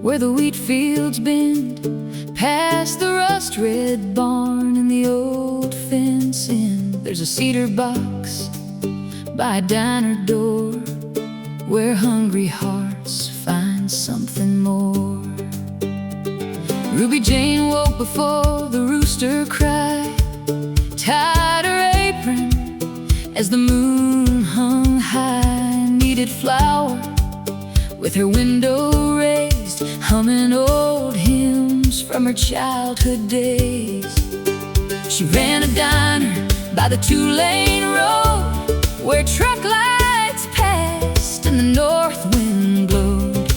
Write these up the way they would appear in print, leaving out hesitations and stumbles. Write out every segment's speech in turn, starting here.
where the wheat fields bend, past the rust-red barn and the old fence in. There's a cedar box by a diner door, where hungry hearts find something more. Ruby Jane woke before the rooster cried, tied her apron as the moon hung high, kneaded flour with her window raised, humming old hymns from her childhood days. She ran a diner by the two-lane road, where truck lights passed and the north wind blowed.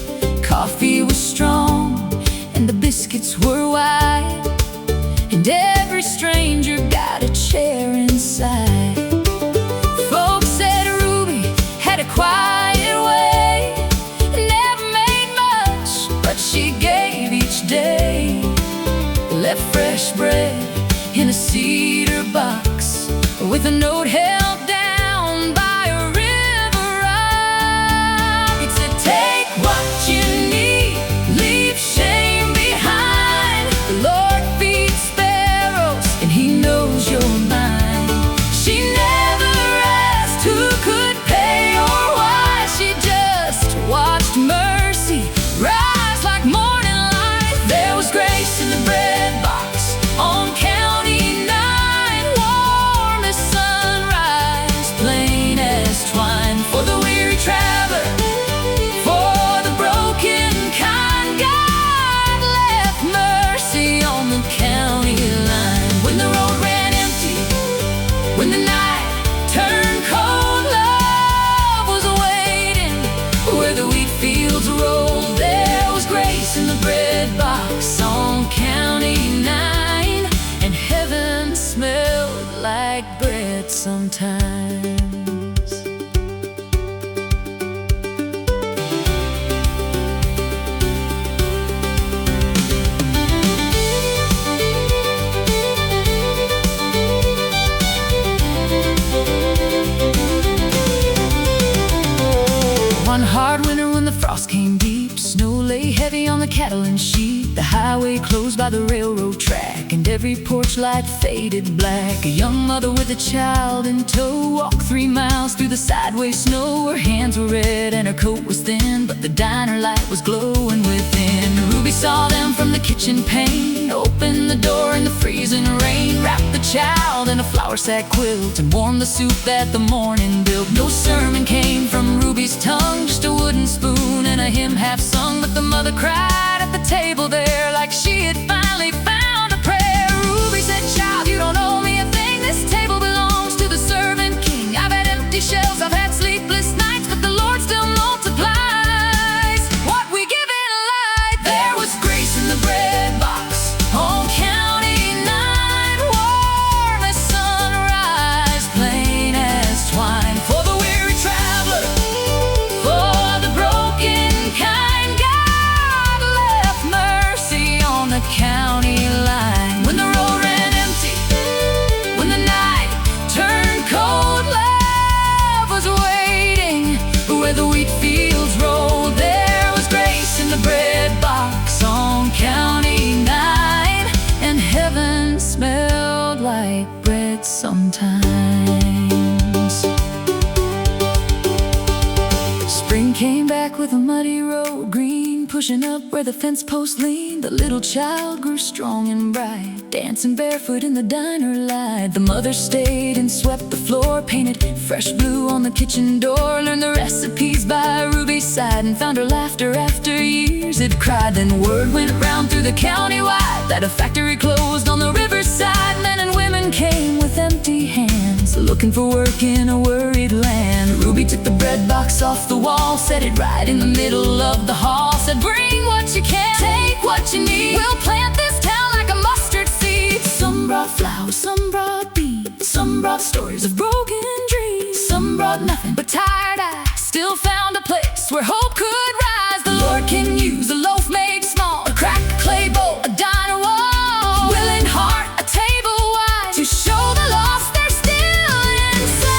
Coffee was strong and the biscuits were wide, and every stranger got a chair inside. Folks said Ruby had a quiet way, never made much, but she gave each day. Left fresh bread in a cedar box with a note held down by a river rock. It said, take what you need, leave shame behind. The Lord feeds sparrows and He knows you're mine. She never asked who could pay or why, she just watched mercy rise like morning light. There was grace in the bread box on County 9, warm as sunrise, plain as twine. For the weary traveler, for the broken kind, God left mercy on the county line. When the road ran empty, when the night turned cold, love was waiting where the wheat fields rolled. There was grace in the bread box on County 9, and heaven smelled like bread sometimes. One hard winter when the frost came deep, snow lay heavy on the cattle and sheep. The highway closed by the railroad track, and every porch light faded black. A young mother with a child in tow walked 3 miles through the sideways snow. Her hands were red and her coat was thin, but the diner light was glowing within. Ruby saw them from the kitchen pane, opened the door in the freezing rain, wrapped the child in a flour sack quilt, and warmed the soup that the morning built. No sermon came from Ruby's tongue, just a wooden spoon and a hymn half sung. But the mother cried at the table there like she had finally found a prayer. Ruby said, child, you don't owe me a thing. This table belongs to the servant king. I've had empty shelves, I've had sleepless nights, but the Lord still multiplies what we give in light. There was grace in the bread box on County 9, warm as sunrise, plain as twine. For the weary traveler, for the broken kind, God left mercy on the county line. When the road ran empty, when the night turned cold, love was waiting where the wheat fields rolled. There was grace in the bread box on County 9, and heaven smelled like bread sometimes. Spring came back with a muddy road, green pushing up where the fence post leaned. The little child grew strong and bright, dancing barefoot in the diner light. The mother stayed and swept the floor, painted fresh blue on the kitchen door, learned the recipes by Ruby's side, and found her laughter after years had cried. Then word went round through the county wide that a factory closed on the riverside. Men and women came with empty hands, looking for work in a worried land. Ruby took the bread box off the wall, set it right in the middle of the hall, said, bring what you can, take what you need. We'll plant this town like a mustard seed. Some brought flowers, some brought beans, some brought stories of broken dreams, some brought nothing but tired eyes, still found a place where hope could rise. The Lord can use a loaf made small, a cracked clay bowl, a diner wall, willing heart, a table wide, to show the lost they're still inside.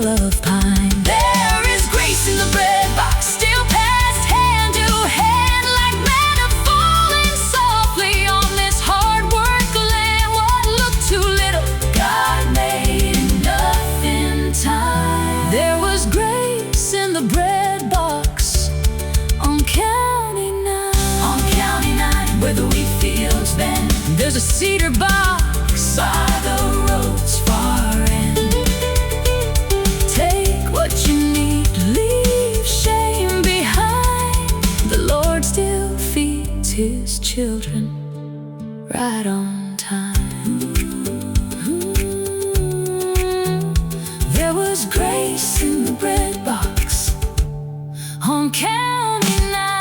full of pine. There is grace in the bread box, still passed hand to hand like manna falling softly on this hard work land. What looked too little, God made enough in time. There was grace in the bread box on County 9. On County 9, where the wheat fields bend, there's a cedar box by the road's far end. Take what you need, leave shame behind. The Lord still feeds His children right on time. There was grace in the bread box on County 9.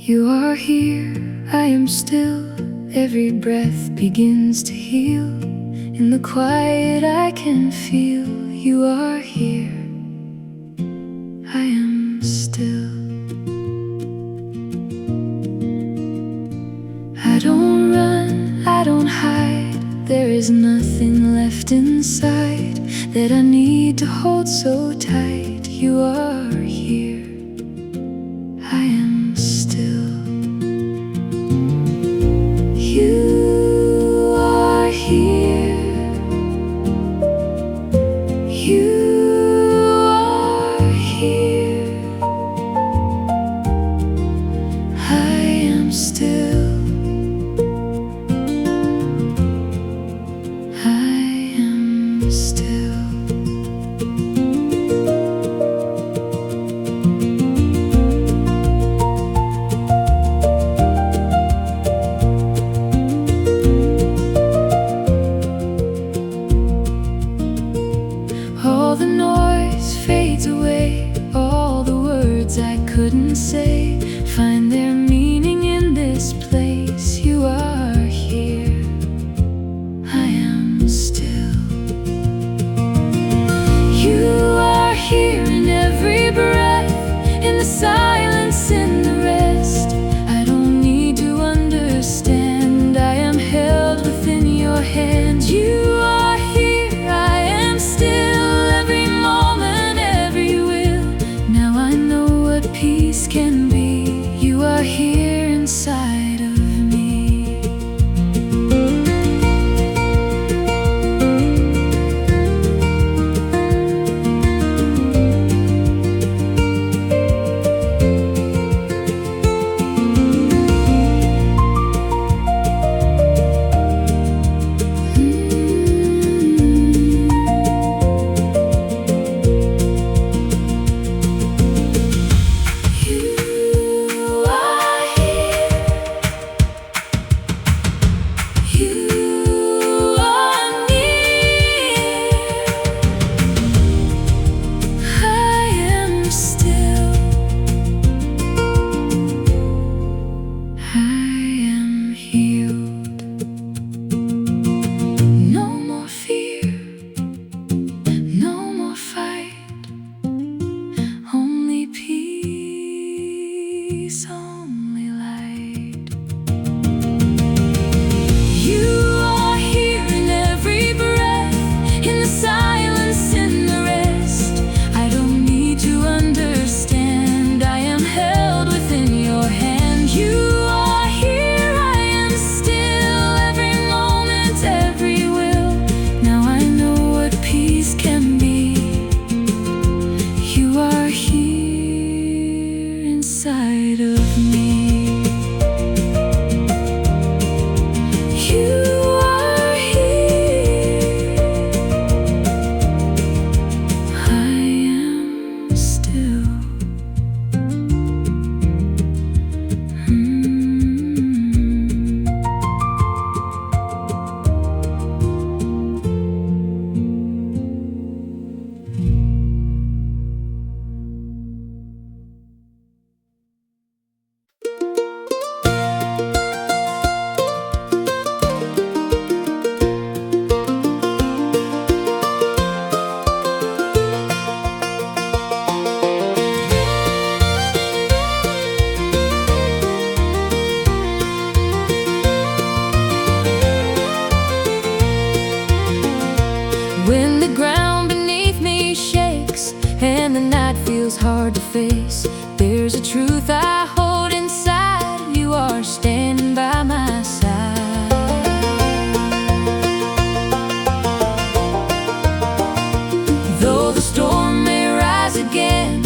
You are here, I am still. Every breath begins to heal. In the quiet I can feel you are here. I am still. I don't run, I don't hide. There is nothing left inside that I need to hold so tight. You are here. I am still. You are here. You are here. I am still. I am still. All the noise fades away, all the words I couldn't say find their meaning in this place. hard to face. There's a truth I hold inside. You are standing by my side. Though the storm may rise again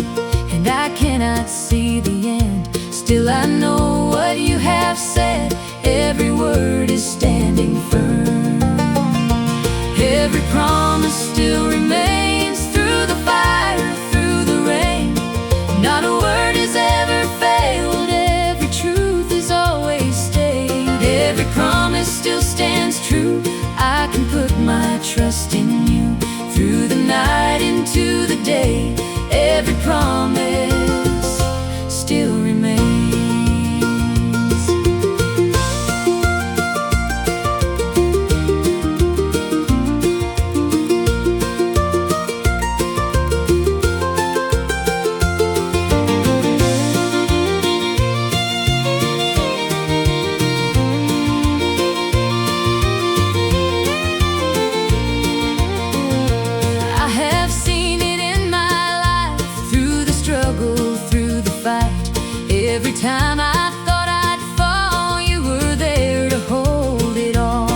and I cannot see the end, still I know what you have said. Every word is standing firm. Every promise still remains through the fire, through the rain. Not a word has ever failed. Every truth has always stayed. Every promise still stands true. I can put my trust in you. Through the night into the day, every promise still remains. Every time I thought I'd fall, you were there to hold it all.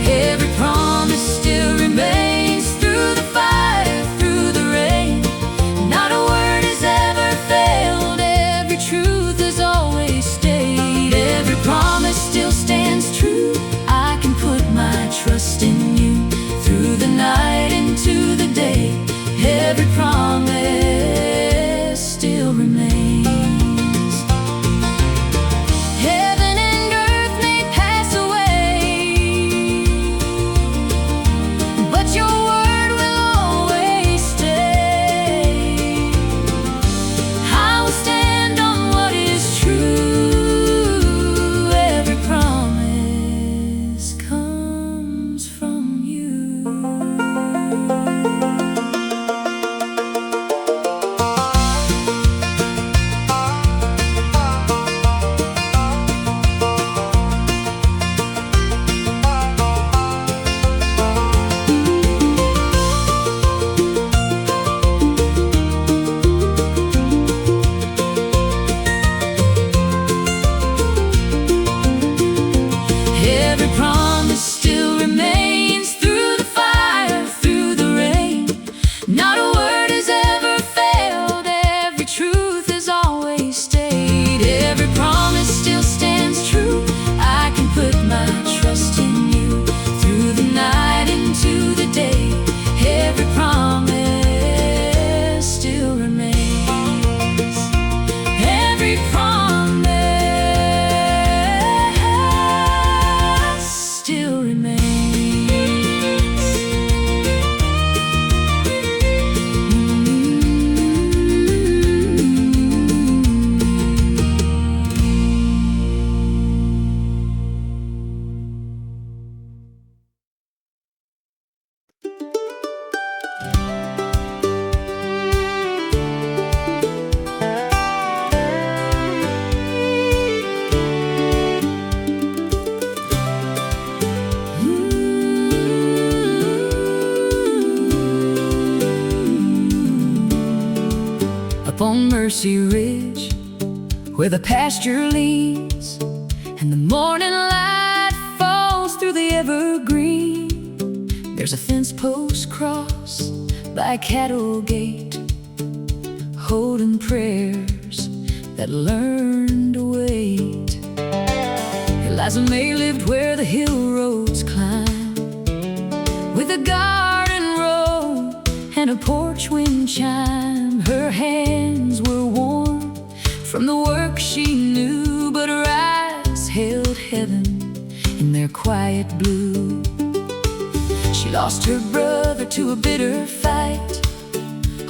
Every promise still remains through the fire, through the rain. Not a word has ever failed. Every truth has always stayed. Every promise still stands true. I can put my trust in you. Through the night into the day, every promise still remains. On Mercy Ridge, where the pasture leads and the morning light falls through the evergreen, there's a fence post cross by a cattle gate, holding prayers that learn to wait. Eliza May lived where the hill roads climb, with a garden row and a porch wind chime. Her hands were warm from the work she knew, but her eyes held heaven in their quiet blue. She lost her brother to a bitter fight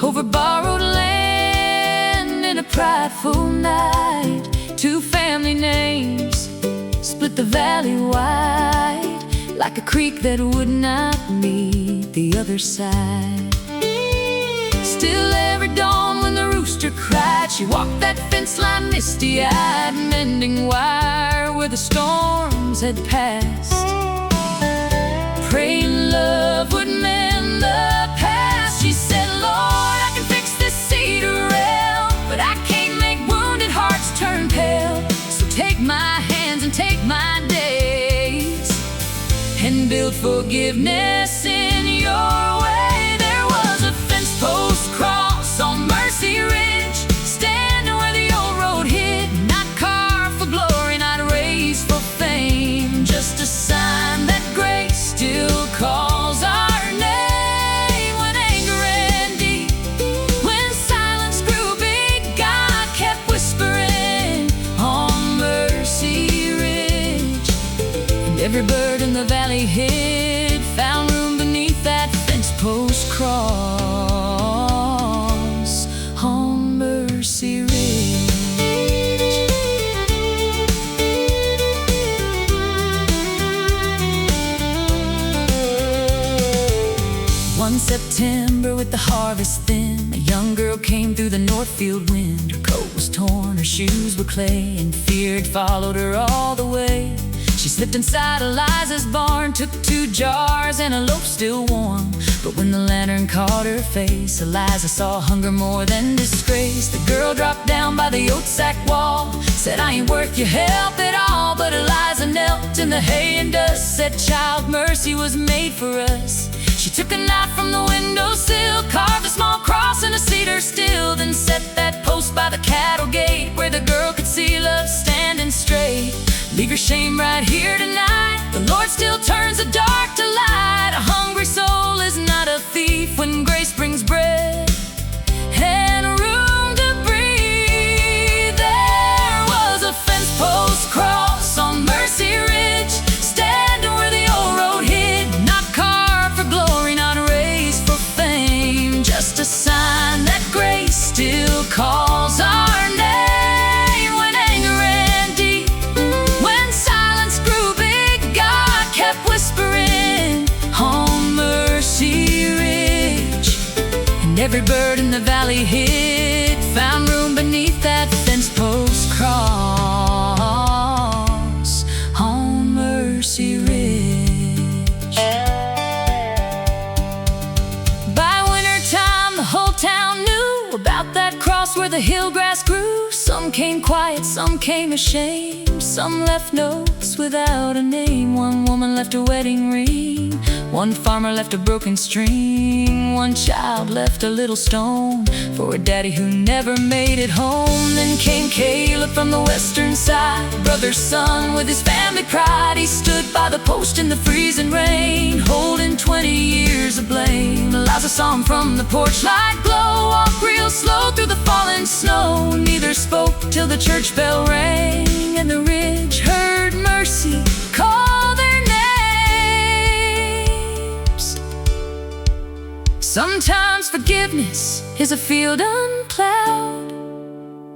over borrowed land in a prideful night. Two family names split the valley wide, like a creek that would not meet the other side. Still every dawn when the rooster cried, she walked that fence line misty-eyed, mending wire where the storms had passed, praying love would mend the past. She said, Lord, I can fix this sea take my hands and take my days and build forgiveness in your way. There was a fence post cross on Mercy Ridge, standing where the old road hid, not carved for glory, not raised for fame, just a sign that grace still calls our name. When anger ran deep, when silence grew big, God kept whispering on Mercy Ridge. And every bird in the valley hid, found room beneath that fence post cross on Mercy Ridge. One September with the harvest thin, a young girl came through the northfield wind. Her coat was torn, her shoes were clay, and fear had followed her all the way. She slipped inside Eliza's barn, took 2 jars and a loaf still warm. But when the lantern caught her face, Eliza saw hunger more than disgrace. The girl dropped down by the oat sack wall, said, "I ain't worth your help at all." But Eliza knelt in the hay and dust, said, "Child, mercy was made for us." She took a knife from the windowsill, carved a small cross in a cedar still, then set that post by the cattle gate, where the girl could see love standing straight. Leave your shame right here tonight. The Lord still turns the dark to light. A hungry soul is not a thief when grace brings bread and room to breathe. There was a fence post cross on Mercy Ridge, standing where the old road hid, not carved for glory, not raised for fame, just a sign that grace still calls our name. When anger ran deep, when silence grew big, God kept whispering on Mercy Ridge. And every bird in the valley hid, found room beneath that fence post cross on Mercy Ridge. By wintertime, the whole town knew about that cross where the hill grass grew. Some came quiet, some came ashamed, some left notes without a name. One woman left a wedding ring, one farmer left a broken string, one child left a little stone for a daddy who never made it home. Then came Caleb from the western side, brother's son with his family pride. He stood by the post in the freezing rain, holding 20 years of blame. Eliza saw him from the porch light glow, walk real slow through the falling snow. Neither spoke till the church bell rang, and the ridge heard mercy call their names. Sometimes forgiveness is a field unplowed,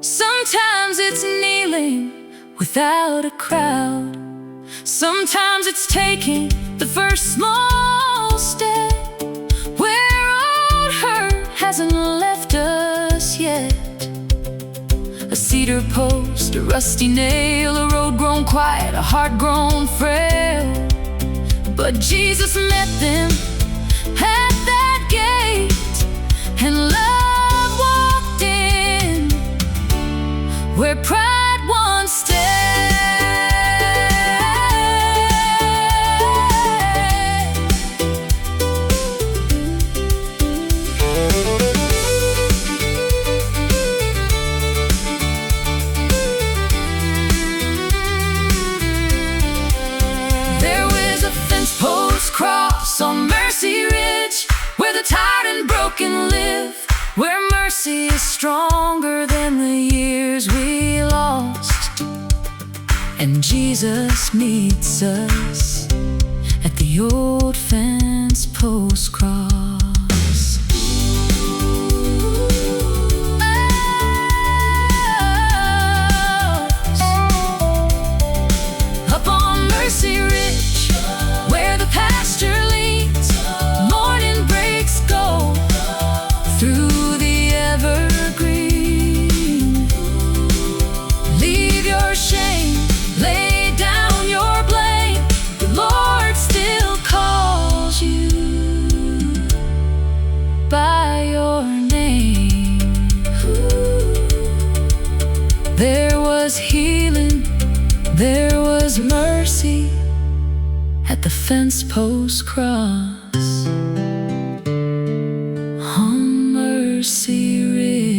sometimes it's kneeling without a crowd, sometimes it's taking the first small step where old hurt hasn't left us yet. A cedar post, a rusty nail, a road grown quiet, a heart grown frail. But Jesus met them at that gate, and love walked in where pride once stayed. Cross on Mercy Ridge, where the tired and broken live, where mercy is stronger than the years we lost. And Jesus meets us at the old fence post cross. Up on Mercy Ridge, where the pasture leads, morning breaks go through the evergreen. Leave your shame, lay down your blame, the Lord still calls you. There was mercy at the fence post cross on Mercy Ridge.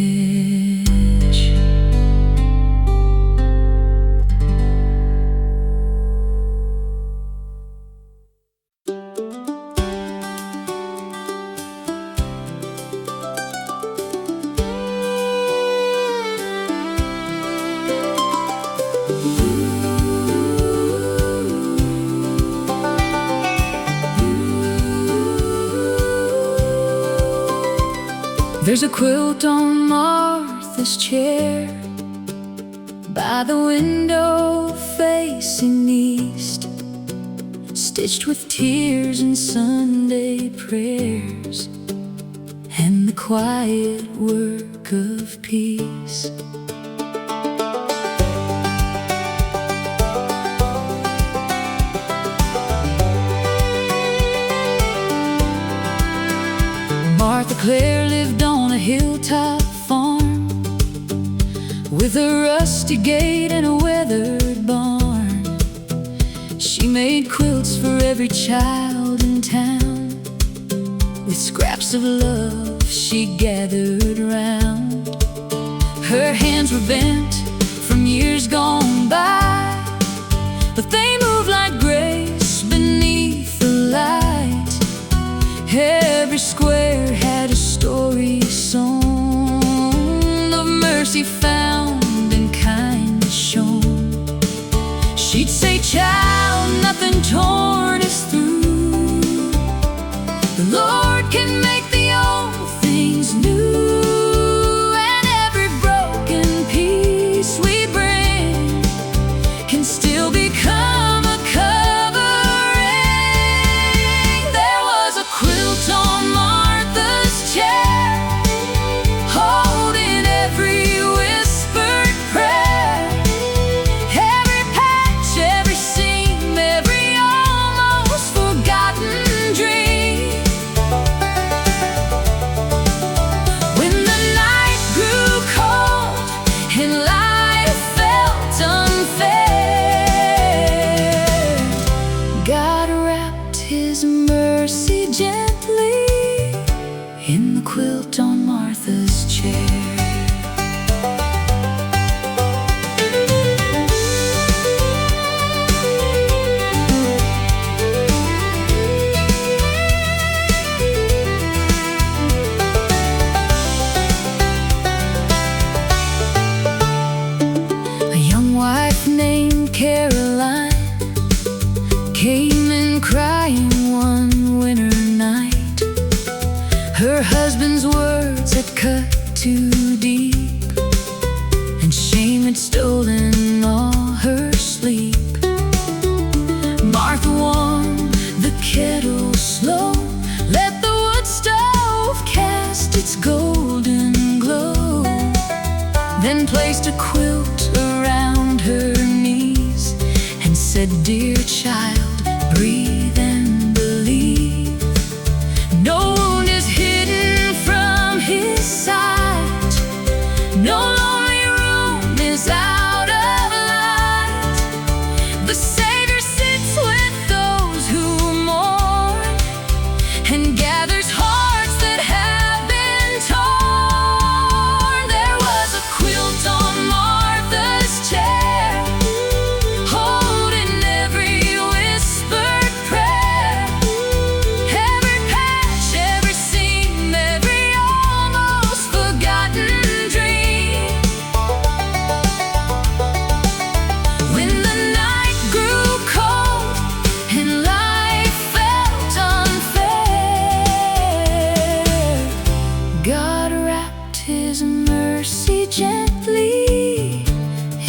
There's a quilt on Martha's chair by the window facing east, stitched with tears and Sunday prayers and the quiet work of peace. Martha Clare lived on a hilltop farm with a rusty gate and a weathered barn. She made quilts for every child in town with scraps of love she gathered round. Her hands were bent from years gone by, but they moved like grace beneath the light. Every square had a story song of mercy found and kindness shown. She'd say, "Child, nothing torn is through. The Lord can make the old things new, and every broken piece we bring can still become a covering." There was a quilt on Martha's chair, holding every whispered prayer, every patch, every seam, every almost forgotten dream. When the night grew cold and life felt unfair, God wrapped His mercy gently in the quilt on Martha's chair. A young wife named Caroline came in crying one winter night. Her husband's words had cut too deep, and shame had stolen all her sleep. Martha warmed the kettle slow, let the wood stove cast its golden glow, then placed a quilt around her knees and said, "Dear child, breathe and believe. No wound is hidden from His sight. No lonely room is out of light. The Savior sits with those who mourn and gathers hearts that have been torn." There was a quilt on Martha's chair, holding every whispered prayer, every patch, every seam, every almost forgotten dream. When the night grew cold and life felt unfair, God wrapped His mercy gently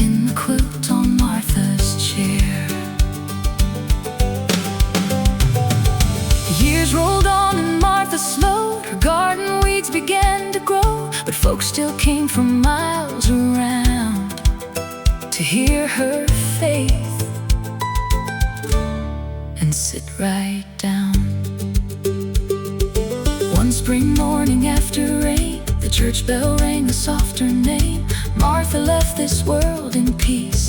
in the quilt on Martha's chair. Years rolled on and Martha slowed. Her garden weeds began to grow, but folks still came from miles around to hear her faith and sit right down. One spring morning after rain, the church bell rang a softer name. Martha left this world in peace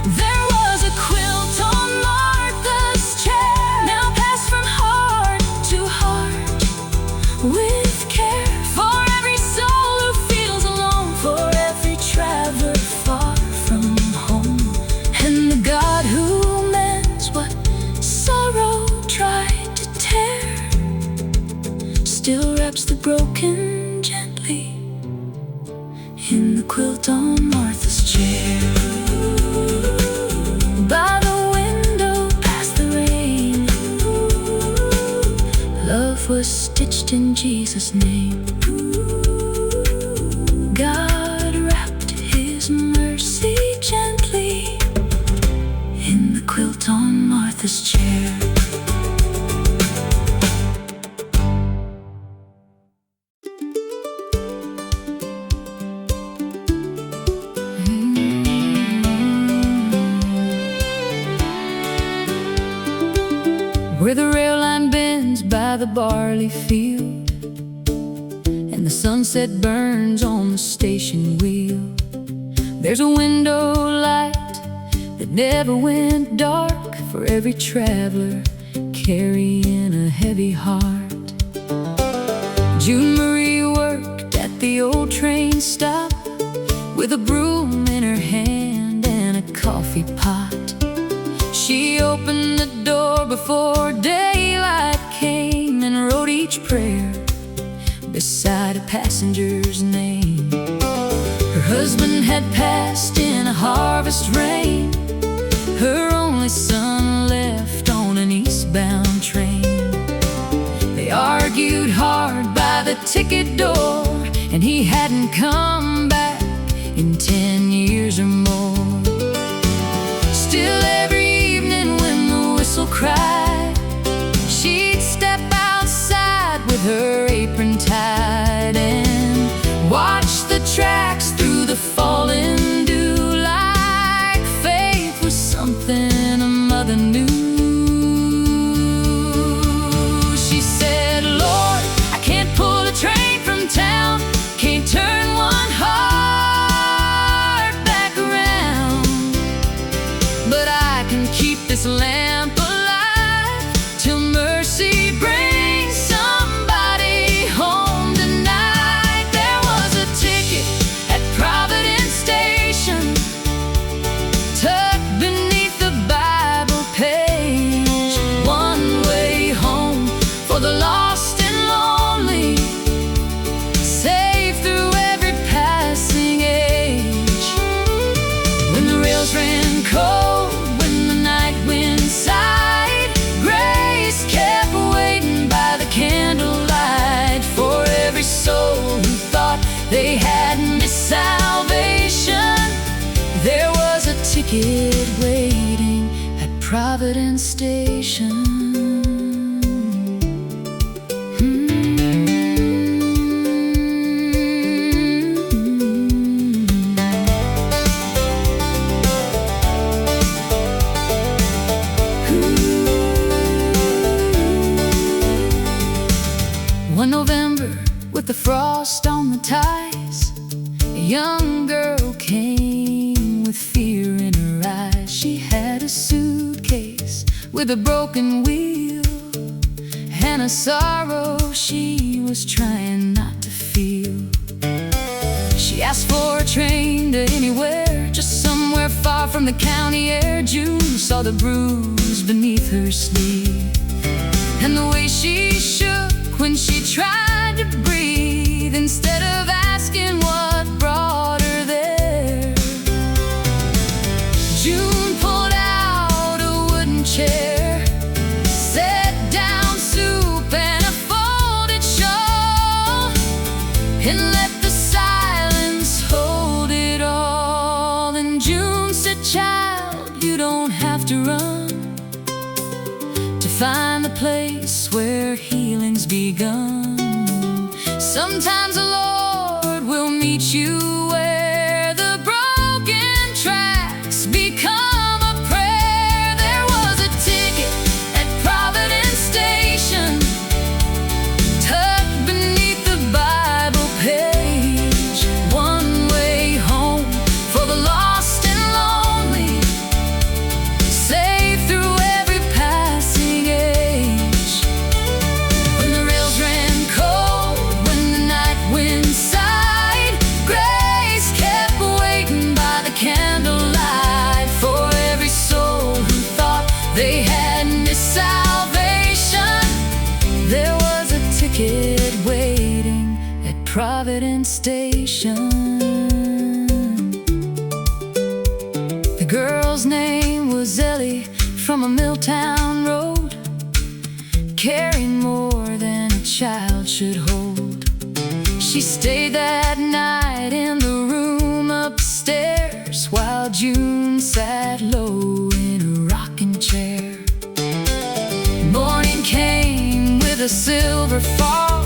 There was a quilt on Martha's chair, now passed from heart to heart with care, for every soul who feels alone, for every traveler far from home. And the God who mends what sorrow tried to tear still wraps the broken gently in the quilt on Martha's chair. By the window, past the rain, love was stitched in Jesus' name. God wrapped His mercy gently in the quilt on Martha's chair. Where the rail line bends by the barley field, and the sunset burns on the station wheel, there's a window light that never went dark, for every traveler carrying a heavy heart. June Marie worked at the old train stop with a broom in her hand and a coffee pot. She opened the door before daylight came and wrote each prayer beside a passenger's name. Her husband had passed in a harvest rain, her only son left on an eastbound train. They argued hard by the ticket door, and he hadn't come back in 10 years or more. Still every evening when the whistle cried, she'd step outside with her apron tied and watch the tracks through the falling dew, like faith was something a mother knew. She said, Lord, I can't pull a train from town, can't turn one heart back around, but I can keep this lamp alive till mercy brings somebody home tonight. There was a ticket at Providence station, tucked beneath the Bible page. One way home for the lost and lonely, safe through every passing age. When the rails ran cold, when the night wind sighed, grace kept waiting by the candlelight, for every soul who thought they had missed salvation. There was a ticket waiting at Providence station. One November, with the frost on the ties, a young girl came with fear in her eyes. She had a suitcase with a broken wheel and a sorrow she was trying not to feel. She asked for a train to anywhere, just somewhere far from the county air. June saw the bruise beneath her sleeve, and the way she shook when she tried to breathe, instead of asking what brought her there. June pulled out a wooden chair, set down soup and a folded shawl, and let the silence hold it all. And June said, child, you don't have to run to find the place where healing's begun. Sometimes the Lord will meet you where the broken tracks become a prayer. There was a ticket at Providence station, tucked beneath the Bible page. One way home for the lost and lonely, station. The girl's name was Ellie, from a Milltown road, carrying more than a child should hold. She stayed that night in the room upstairs, while June sat low in a rocking chair. Morning came with a silver fall,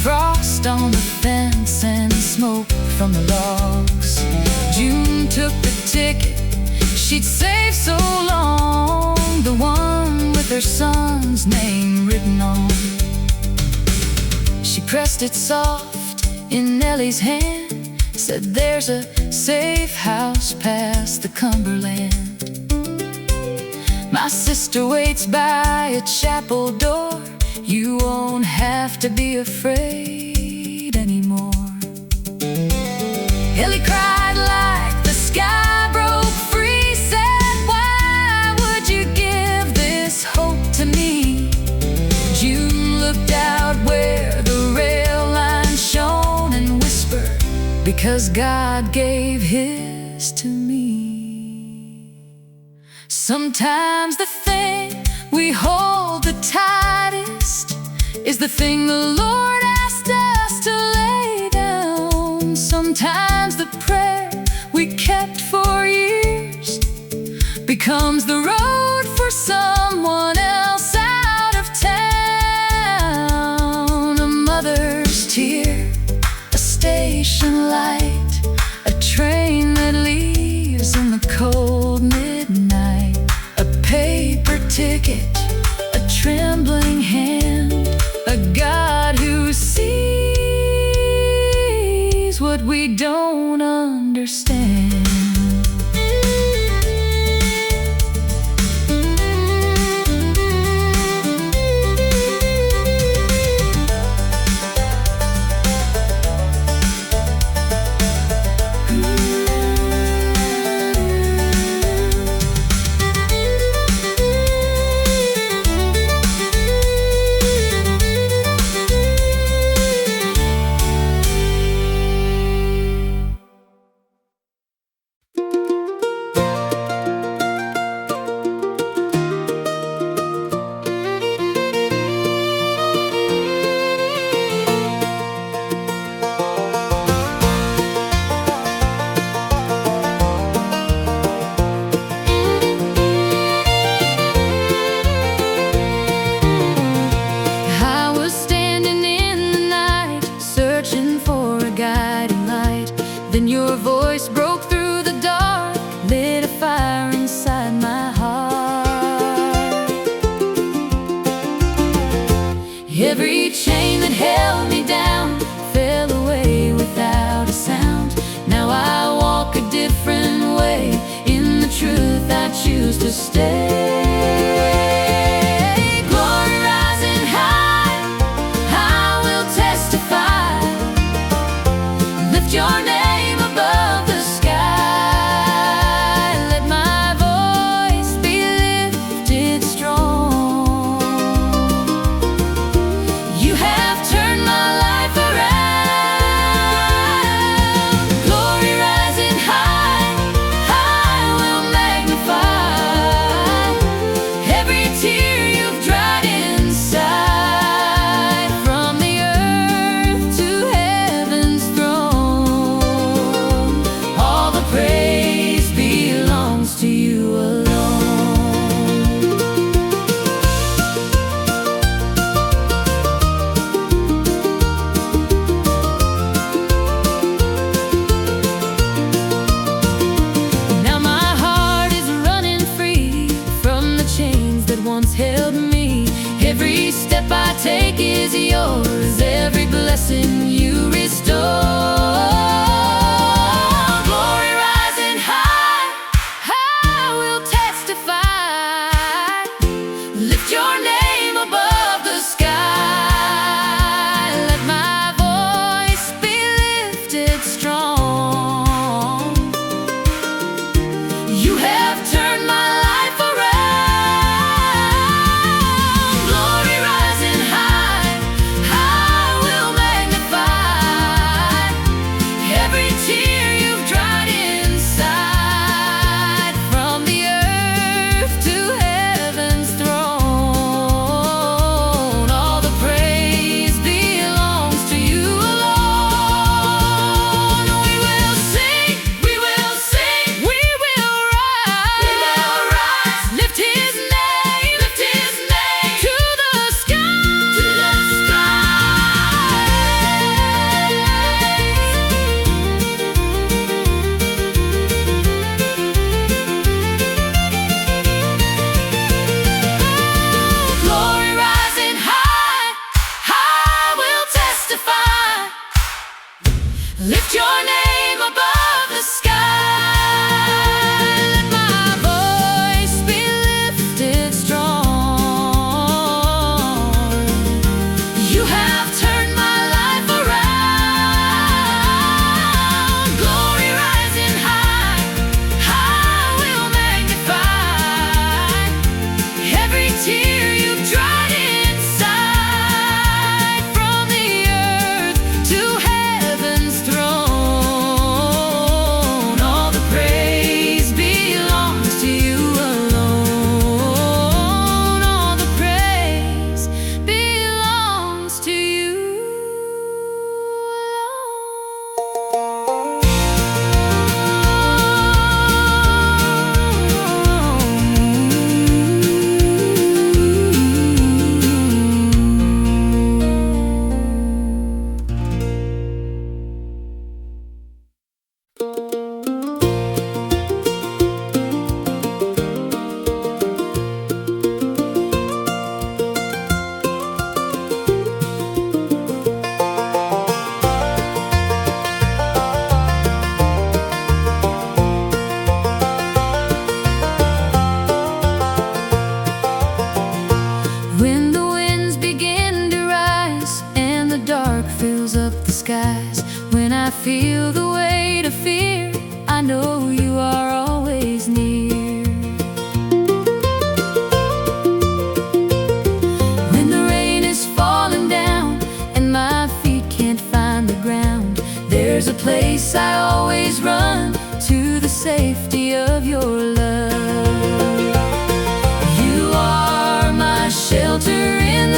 frost on the fence and smoke from the logs. June took the ticket she'd saved so long, the one with her son's name written on. She pressed it soft in Nellie's hand, said, "There's a safe house past the Cumberland. My sister waits by a chapel door. You won't have to be afraid anymore." Ellie cried like the sky broke free, said, "Why would you give this hope to me?" June looked out where the rail line shone and whispered, "Because God gave His to me." Sometimes the thing we hold the tightest is the thing the Lord asked us to lay down. Sometimes the prayer we kept for years becomes the road for someone else out of town. A mother's tear, a station light, a train that leaves in the cold midnight, a paper ticket, a trembling hand, a God who sees what we don't understand. Then your voice broke through the dark, lit a fire inside my heart. Every chain that held me down fell away without a sound. Now I walk a different way, in the truth I choose to stay. Glory rising high, I will testify. Lift your name above the sky. Let my voice be lifted strong. You have turned my life around. Glory rising high, I will magnify every tear you've dried inside. From the earth to heaven's throne, all the praise belongs to you alone. Now my heart is running free from the chains that once held me. Every step I take is yours, every blessing you restore. Glory rising high, I will testify. Lift your name above the sky. Let my voice be lifted strong. You have turned my life around. Glory rising high, I will magnify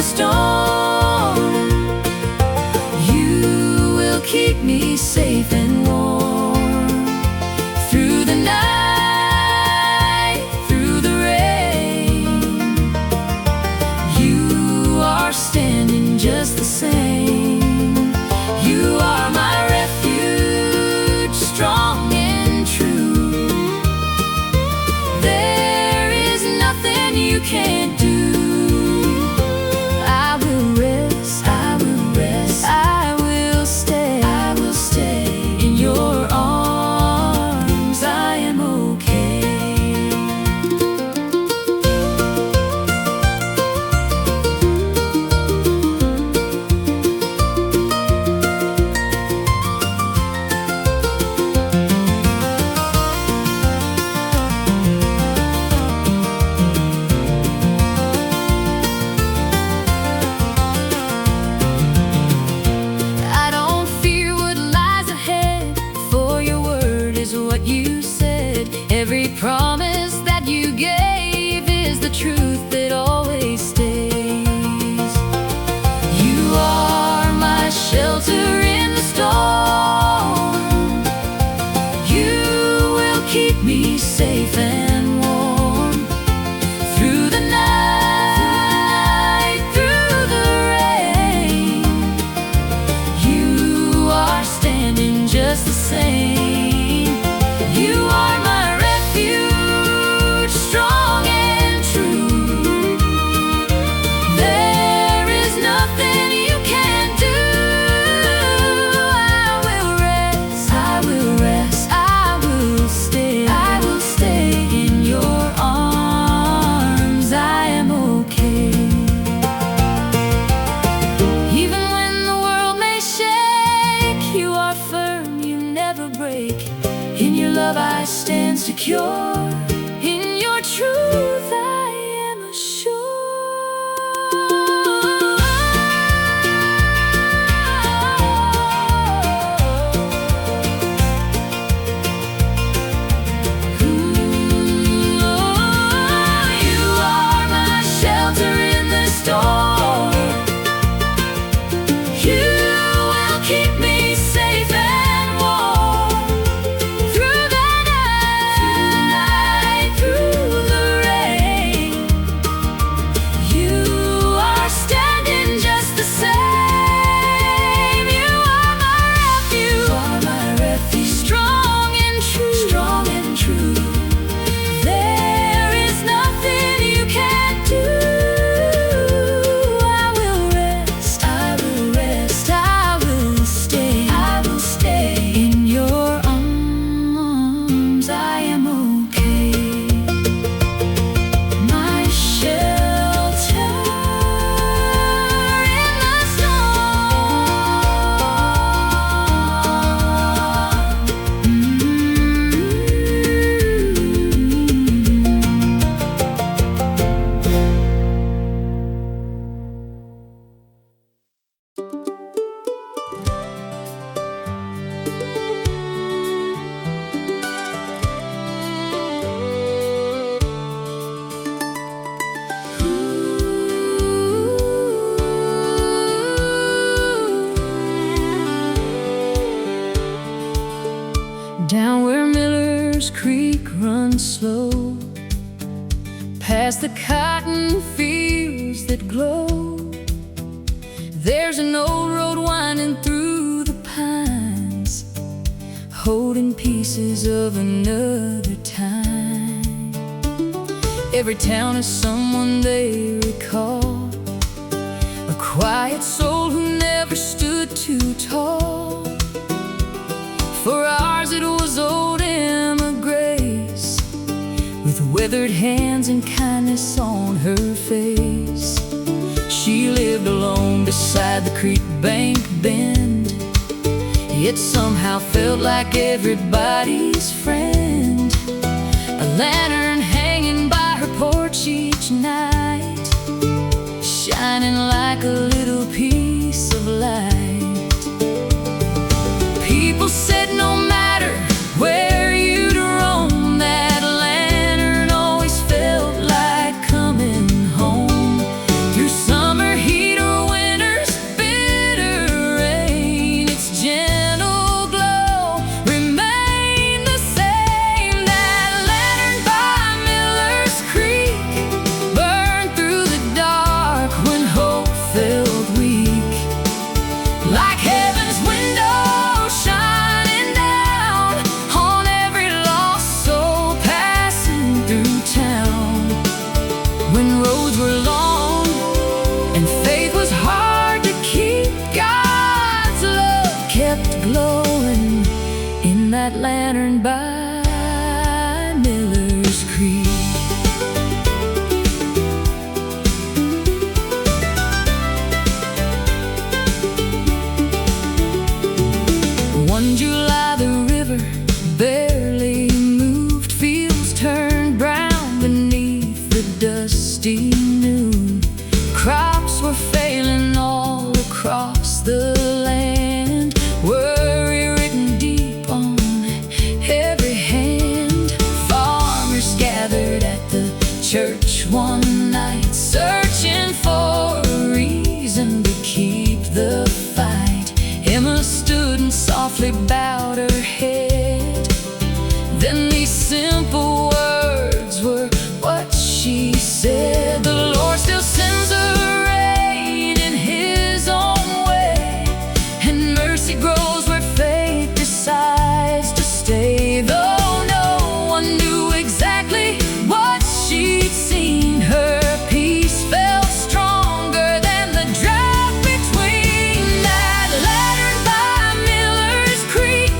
the storm. You will keep me safe and warm through the night, through the rain. You are standing just the same. You are my refuge, strong and true. There is nothing you can't do. I will rest, I will rest, I will stay in your arms. I am okay. I don't fear what lies ahead, for your word is what you said. Every promise that you gave is the truth that always stays. You are my shelter in the storm. You will keep me safe and warm through the night, through the rain. You are standing just the same. You are my refuge, strong and true. There is nothing you can't do. I will rest, I will rest, I will stay in your arms. I am okay. Even when the world may shake, you are firm, you never break. In your love I stand secure. In your truth I am You are my shelter in the storm. You will keep me safe and warm through the night, through the rain. You are standing just the same. You are my refuge, strong and true. There is nothing you can't do. I will rest, I will rest, I will stay in your arms. I am okay. My shelter in the Down where Miller's Creek runs slow, past the cotton fields that glow, there's an old road winding through the pines, holding pieces of another time. Every town is someone they recall, a quiet soul who never stood too tall. For ours it was old Emma Grace, with weathered hands and kindness on her face. She lived alone beside the creek bank bend, yet somehow felt like everybody's friend. A lantern hanging by her porch each night, shining like a little piece of light. People said no matter where you'd roam, that lantern always felt like coming home. Through summer heat gathered at the church one night, searching for a reason to keep the fight. Emma stood and softly bowed her head. Then these simple words were what she said: "The Lord still sends a rain in His own way, and mercy grows where faith decides to stay." Though no one knew exactly what she'd seen, her peace felt stronger than the drought between. That lantern by Miller's Creek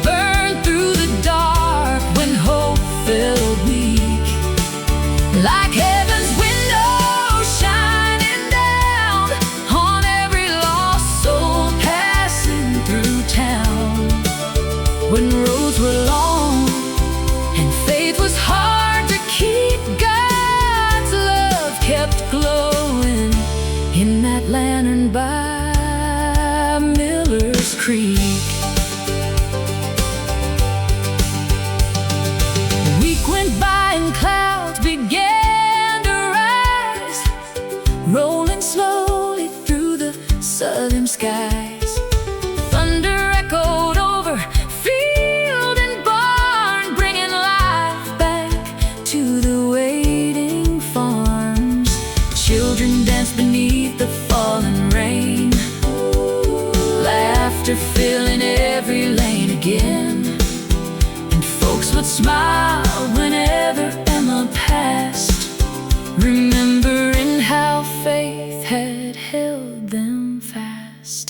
burned through the dark when hope felt weak, like heaven's window shining down on every lost soul passing through town. When roads were long and faith was hard to keep, God's love kept glowing in that lantern by Miller's Creek. A week went by and clouds began to rise, rolling slowly through the southern skies. Thunder echoed over field and barn, bringing life back to the waiting farms. Children danced beneath the falling rain, laughter filling every lane again. And folks would smile whenever Emma passed, remembering how faith had held them fast.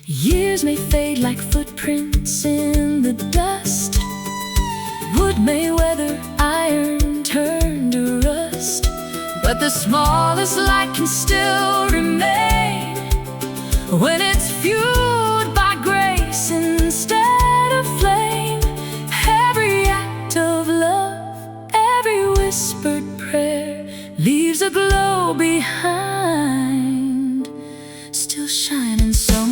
Years may fade like footprints in the dust, wood may weather, iron turn to rust, but the smallest light can still remain when it's fueled by grace instead of flame. Every act of love, every whispered prayer leaves a glow behind, still shining somewhere.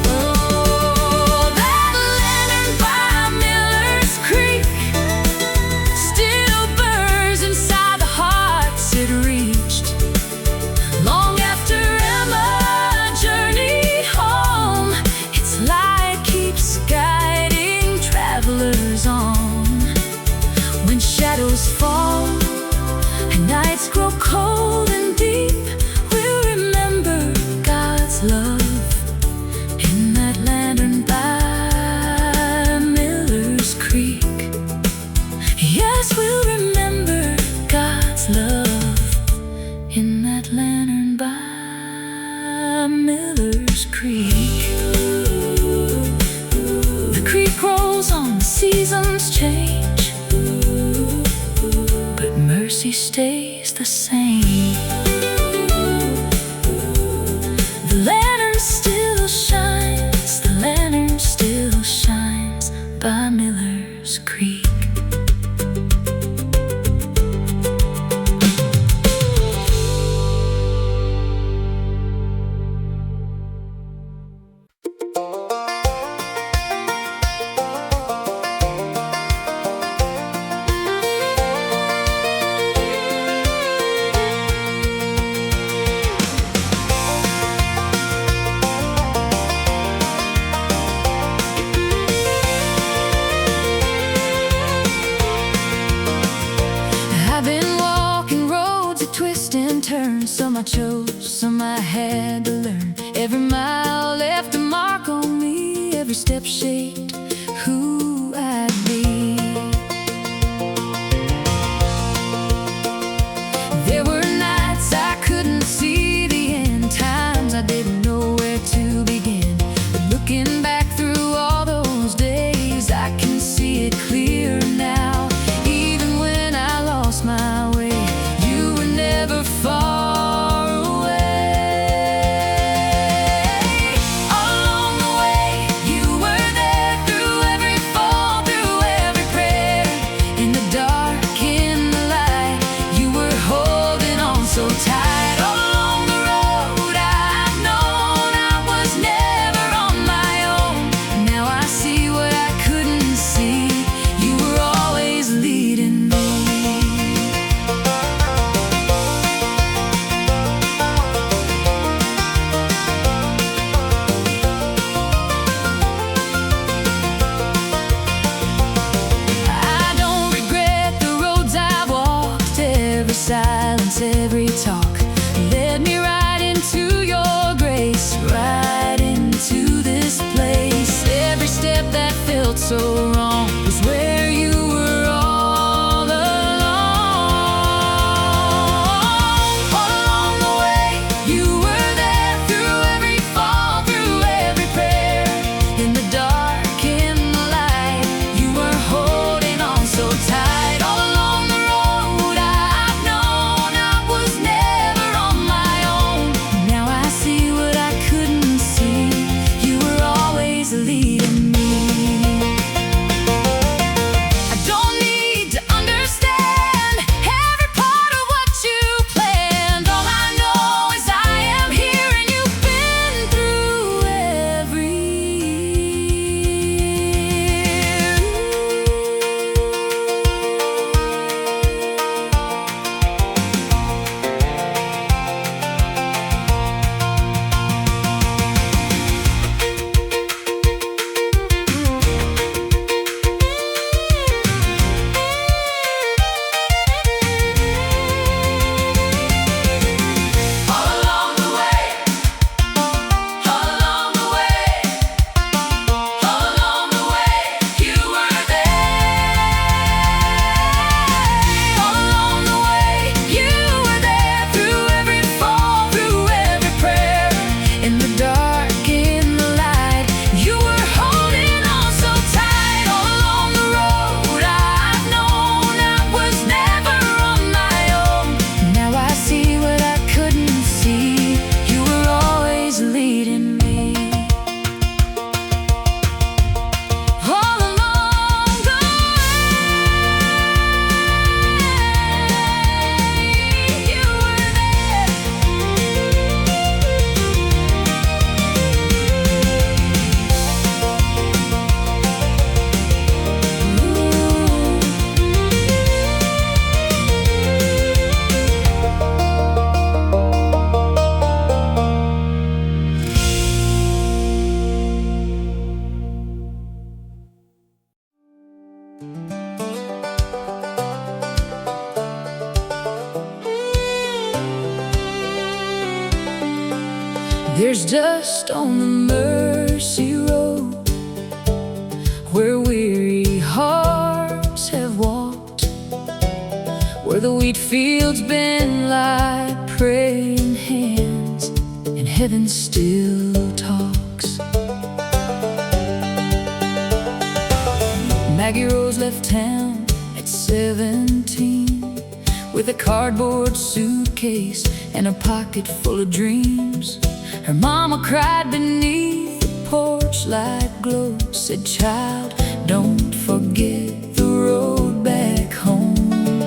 Oh, that lantern by Miller's Creek still burns inside the hearts it reached. Long after Emma journeyed home, its light keeps guiding travelers on. When shadows fall and nights grow cold and deep, we'll remember God's love in that lantern by Miller's Creek. Yes, we'll remember God's love in that lantern by Miller's Creek. The creek rolls on, the seasons change, but mercy stays the same. The lantern still shines, the lantern still shines by Miller's Creek. There's dust on the mercy road where weary hearts have walked, where the wheat fields bend like praying hands and heaven still talks. Maggie Rose left town at 17 with a cardboard suitcase and a pocket full of dreams. Her mama cried beneath the porch light glow, said, "Child, don't forget the road back home."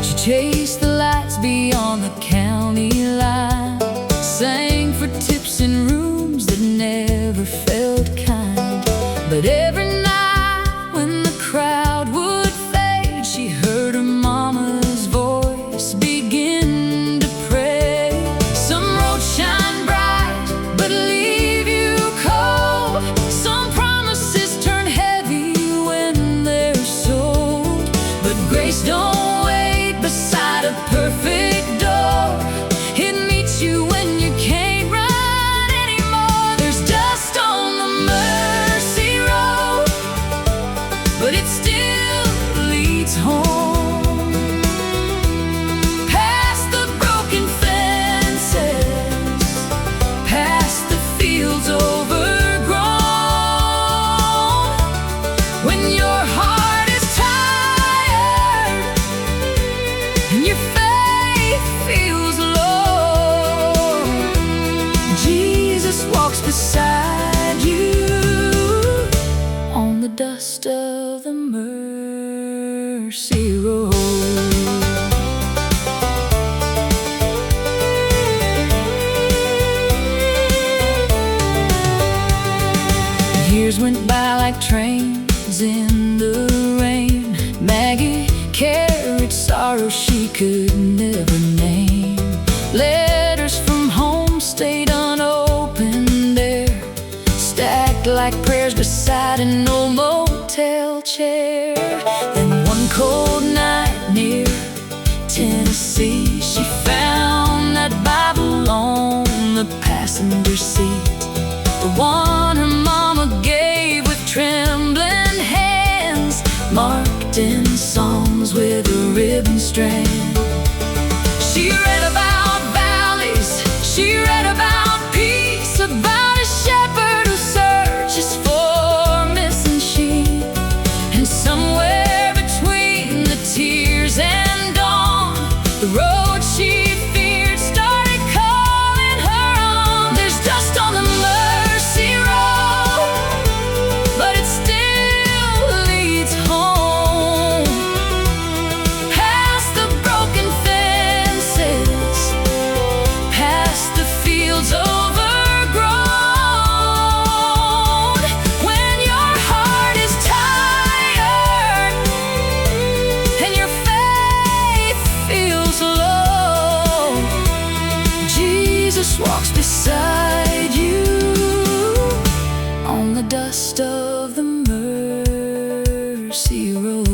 She chased the lights beyond the county line, sang for tips in rooms that never felt kind. But every night when the crowd would fade, she heard her mama's voice begin to pray. Some roads shine bright but leave you cold. Some promises turn heavy when they're sold. But grace don't wait beside a perfect door. It meets you when you can't run anymore. There's dust on the mercy road, but it still leads home. Past the broken fences, past the fields overgrown. When your heart is tired and your faith feels low, Jesus walks beside you on the dust of the mercy road. Years went by like trains in the rain. Maggie carried sorrow she could never name. Letters from home stayed unopened there, stacked like prayers beside an old motel chair. Then one cold night near Tennessee, she found that Bible on the passenger seat, the one her mama gave with trembling hands, marked in Psalms with a ribbon strand. She read about valleys, she read about peace, about a shepherd who searches for missing sheep. And somewhere between the tears and dawn, the road she feared started calling her on. There's dust on the mercy road, but it still leads home. Past the broken fences, past the fields overgrown. When your heart is tired and your faith feels low, Jesus walks beside you on the dust of the mercy road.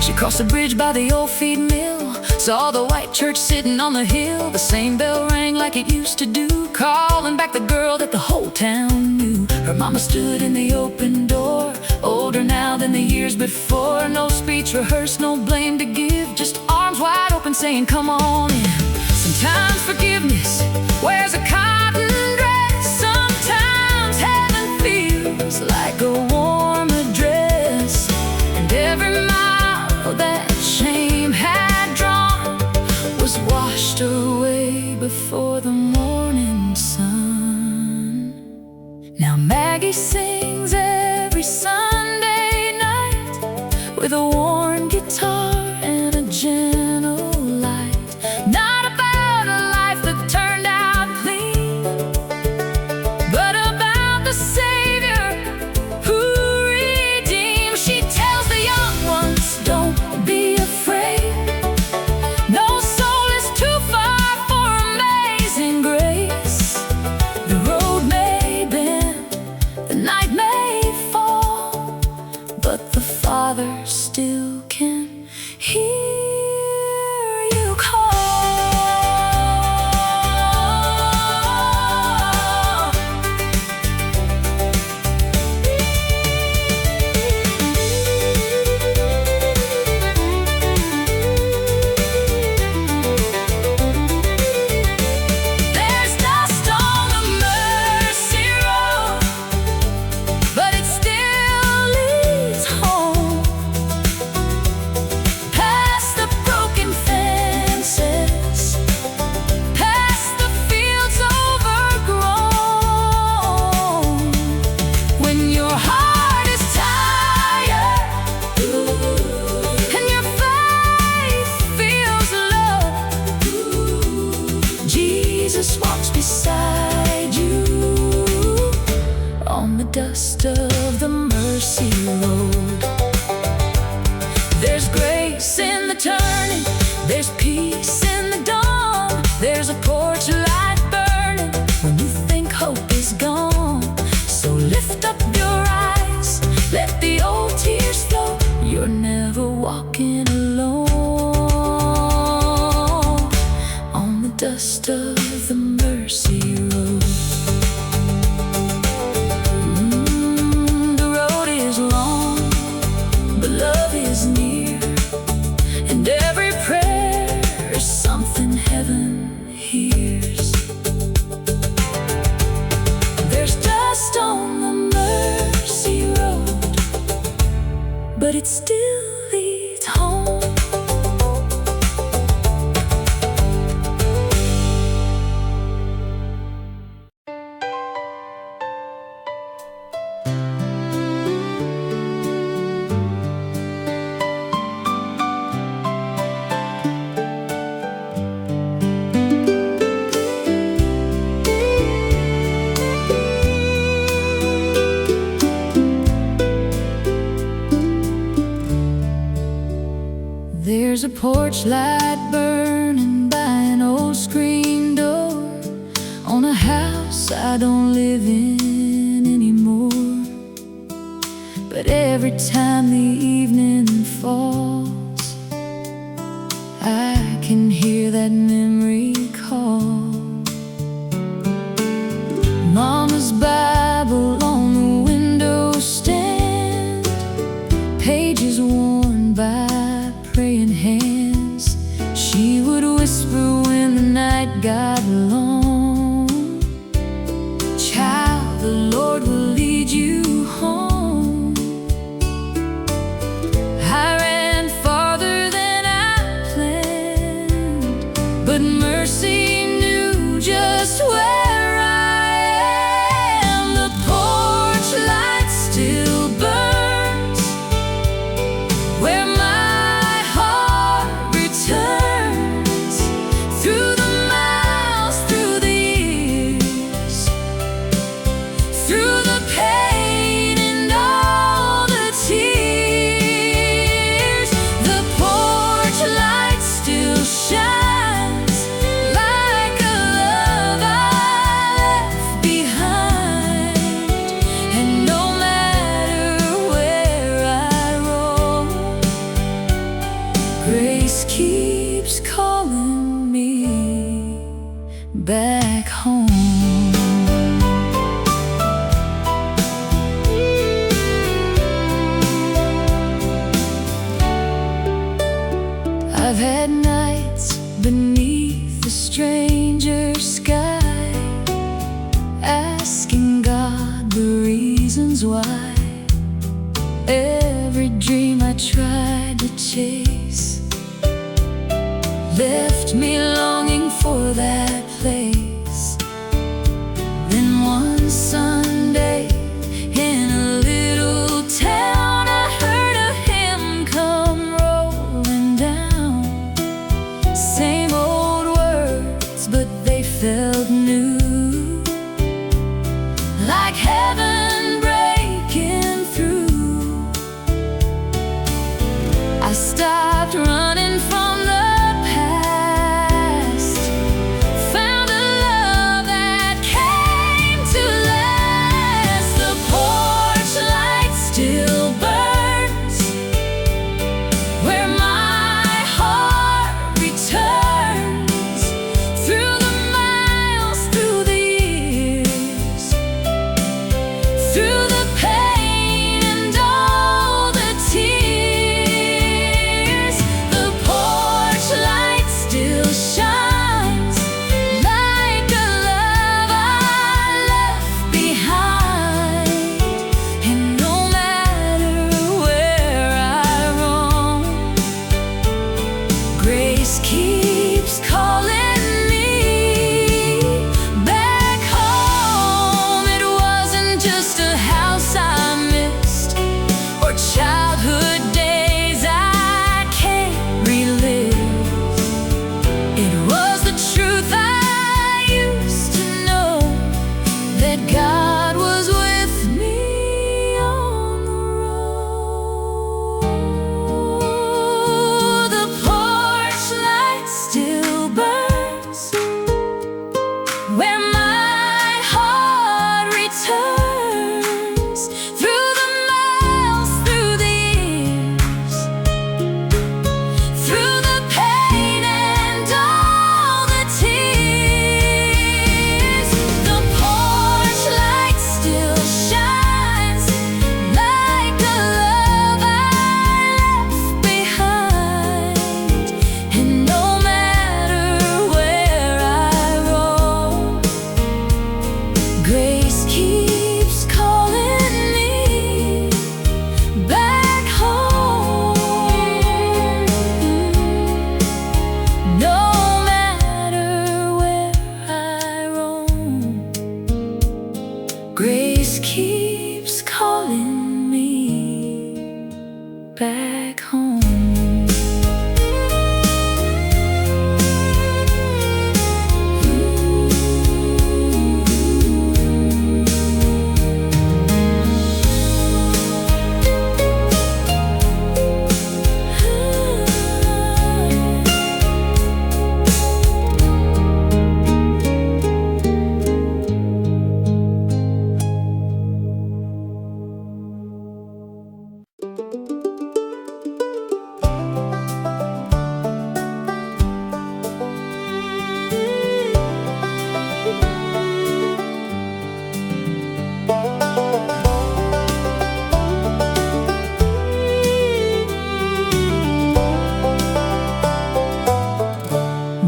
She crossed the bridge by the old feed mill, saw the white church sitting on the hill. The same bell rang like it used to do, calling back the girl that the whole town knew. Her mama stood in the open door, older now than the years before. No speech rehearsed, no blame to give, just arms wide open saying, "Come on in." Sometimes forgiveness wears a cotton dress, sometimes heaven feels like a warm address. And every mile that shame had drawn was washed away before the morning sun. Now Maggie sings every Sunday night with a worn guitar and a gentle light. Not about a life that turned out clean, but about the Savior who redeems. She tells the young ones, "Don't be afraid. No soul is too far for amazing grace. The road may bend, the night may fall, but the Father still can hear you call." but it still leads home. There's a porch light burning by an old screen door on a house I don't live in anymore. But every time the evening falls, I can hear that memory call. Mama's Bible on the window stand, pages worn by praying hands. She would whisper when the night got long, "Child, the Lord will lead you home." I ran farther than I planned, but mercy knew just where I am. The porch light still burns where keeps calling me back home. I've had nights beneath a stranger sky, asking God the reasons why. Every dream I tried to chase left me longing for that place. Then one Sunday in a little town, I heard a hymn come rolling down. Same old words, but they felt new, like heaven breaking through. I stopped running from the through the pain and all the tears. back home.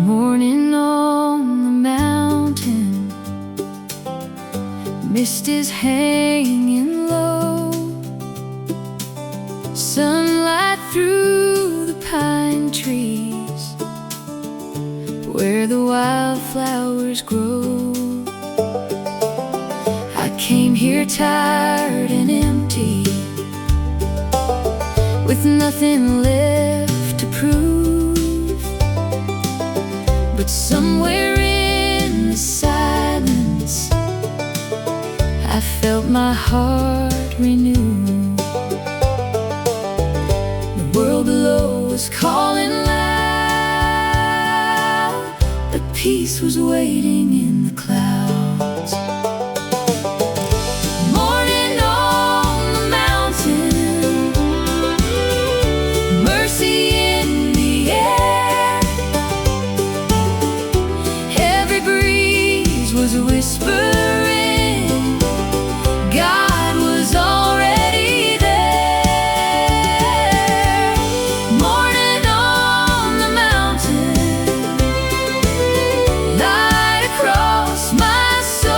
Morning on the mountain, mist is hanging low, sunlight through the pine trees where the wildflowers grow. I came here tired and empty, with nothing left to prove. But somewhere in the silence, I felt my heart renew. The world below was calling loud, but peace was waiting in the clouds. Morning on the mountain, mercy in the air. Every breeze was whispering, God was already there. Morning on the mountain, light across my soul.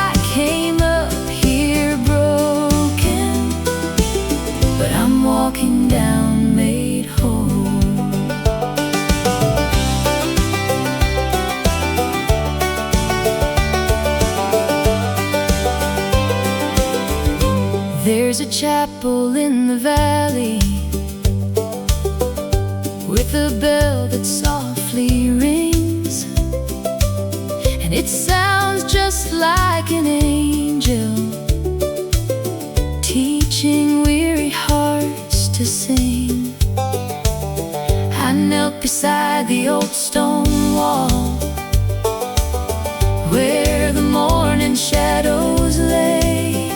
I came up here broken, but I'm walking down made whole. There's a chapel in the valley with a bell that softly rings, and it sounds just like an angel teaching weary hearts to sing. I knelt beside the old stone wall where the morning shadows lay,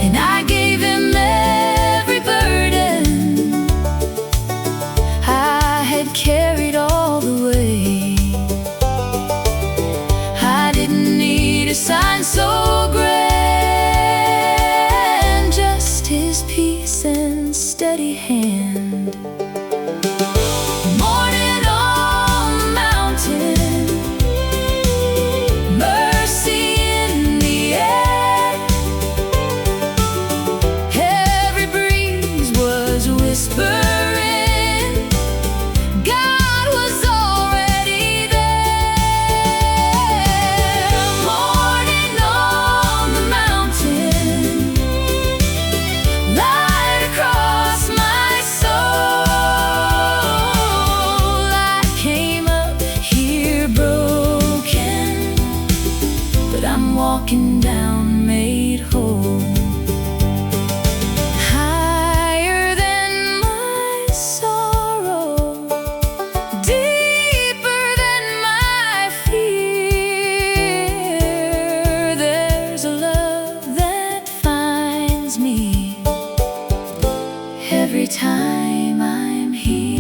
and I gave him every burden I had carried all the way. I didn't need a sign so grand, just his peace and steady hand. Morning on the mountain, mercy in the air. Every breeze was whispering, God was already there. Morning on the mountain, light across my soul. I came up here broken, but I'm walking down made whole. Higher than my sorrow, deeper than my fear, there's a love that finds me every time I'm here.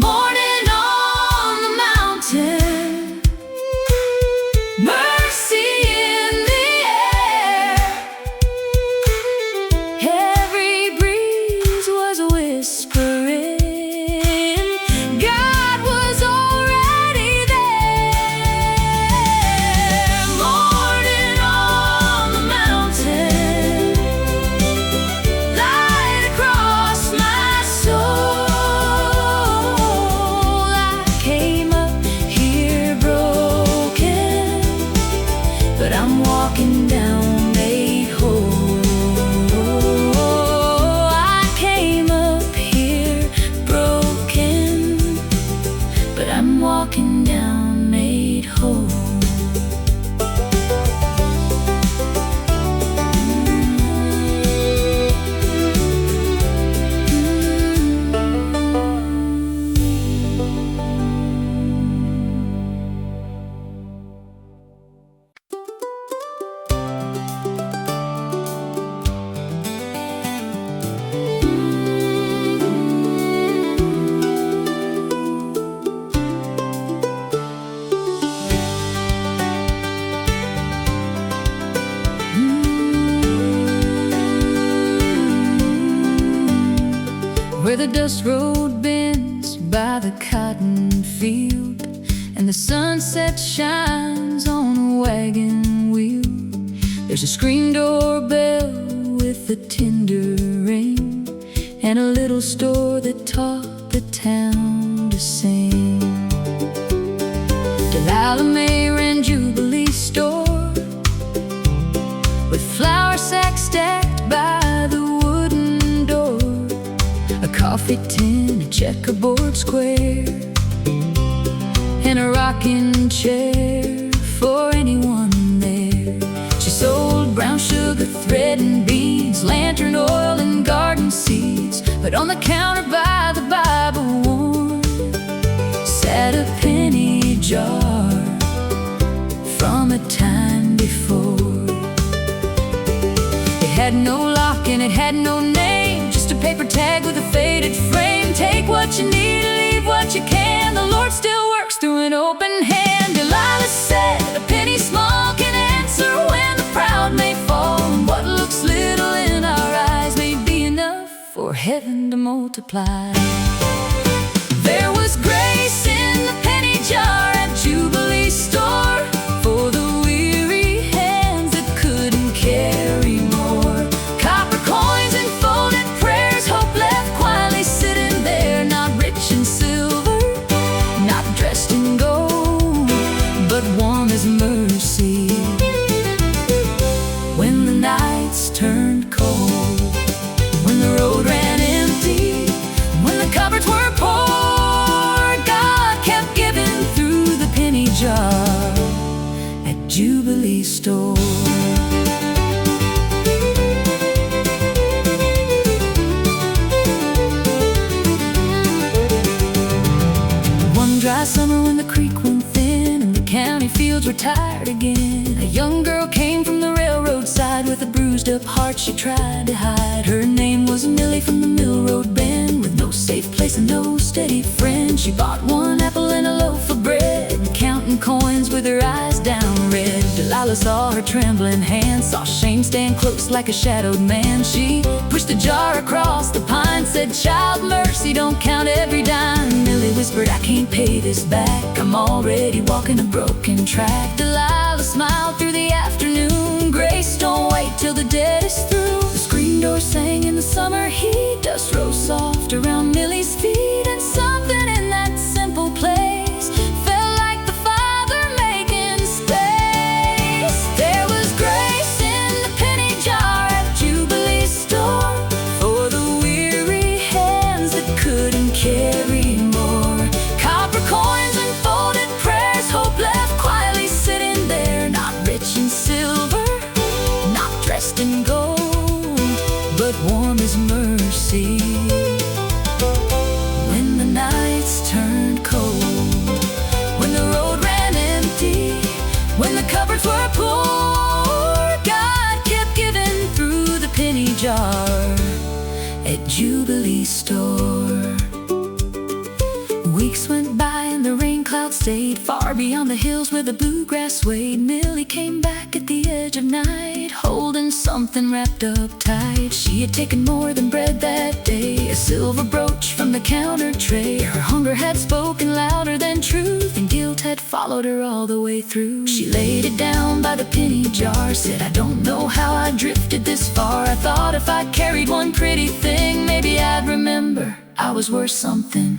Morning on the mountain, mercy in the air. Every breeze was whispering, God where the dust road bends by the cotton field, and the sunset shines on a wagon wheel. There's a screen doorbell with a tender ring, and a little store that taught the town to sing. Delilah May ran Jubilee store, with flour sacks stacked by the wooden door, a coffee tin, a checkerboard square, and a rocking chair for anyone there. She sold brown sugar, thread and beads, lantern oil and garden seeds. But on the counter by the Bible worn sat a penny jar from a time before. It had no lock and it had no name, just a paper tag with a faded frame. Take what you need, leave what you can, the Lord still works through an open hand. Delilah said a penny small can answer when the proud may fall, and what looks little in our eyes may be enough for heaven to multiply. There was grace in the penny jar at Jubilee store, for the weary hands that couldn't carry more. Copper coins and folded prayers, hope left quietly sitting there, not rich in silver, not dressed in gold, but warm as mercy. When the nights turned cold, when the road ran empty, when the cupboards were poor, God kept giving through the penny jar at Jubilee store. One dry summer when the creek went thin and the county fields were tired again, a young girl came from the railroad side with a bruised up heart she tried to hide. Her name was Millie from the Mill Road Bend, with no safe place and no steady friend. She bought one apple and a loaf of bread, counting coins with her eyes down red. Delilah saw her trembling hands, saw shame stand close like a shadowed man. She pushed the jar across the pine, said, "Child, mercy, don't count every dime." Millie whispered, "I can't pay this back, I'm already walking a broken track." Delilah smiled through the afternoon, grace don't wait till the dead is through. The screen door sang in the summer heat, dust rose soft around Millie's feet, and something in that simple place felt like the Father making space. There was grace in the penny jar at Jubilee store, for the weary hands that couldn't carry more. Copper coins and folded prayers, hope left quietly sitting there, not rich in silver, not dressed in gold, but warm as mercy. When the nights turned cold, when the road ran empty, when the cupboards were poor, God kept giving through the penny jar at Jubilee store. Weeks went by and the rain cloud stayed far beyond the hills where the bluegrass swayed. Millie came back at the edge of night, holding something wrapped up tight. She had taken more than bread that day, a silver brooch from the counter tray. Her hunger had spoken louder than truth, and guilt had followed her all the way through. She laid it down by the penny jar, said, "I don't know how I drifted this far. I thought if I carried one pretty thing, maybe I'd remember I was worth something."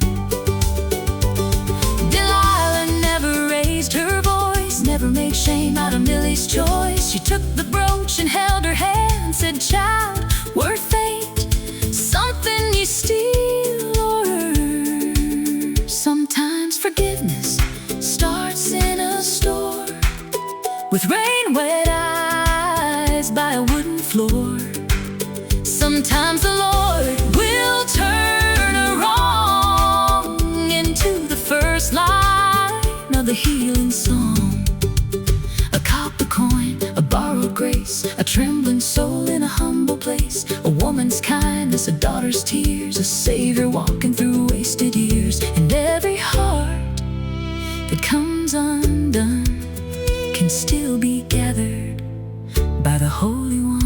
Delilah never raised her voice, never made shame out of Millie's choice. She took the brooch and held her hand, said, "Child, worth ain't something you steal or earn. Sometimes forgiveness starts in a store, with rain-wet eyes by a wooden floor. Sometimes the Lord will turn a wrong into the first line of the healing song. A copper coin, a borrowed grace, a trembling soul in a humble place, a woman's kindness, a daughter's tears, a savior walking through wasted years. And every heart that comes undone can still be gathered by the Holy One.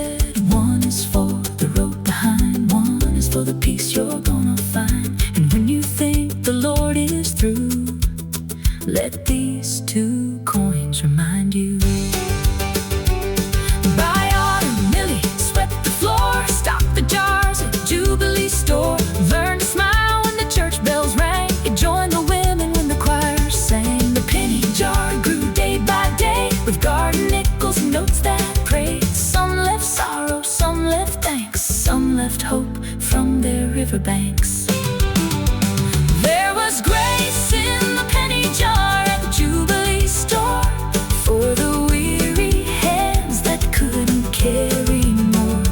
said, one is for the road behind, one is for the peace you're gonna find. And when you think the Lord is through, let these 2 coins remind you. Buy autumn, Millie, swept the floor, stock the jars at Jubilee store. Learn to smile when the church bells rang, you joined the women when the choir sang. The penny jar grew day by day, with garden nickels and notes that prayed. Some left sorrow, some left thanks, some left hope from their riverbanks. There was grace in the penny jar at the Jubilee store, for the weary hands that couldn't carry more.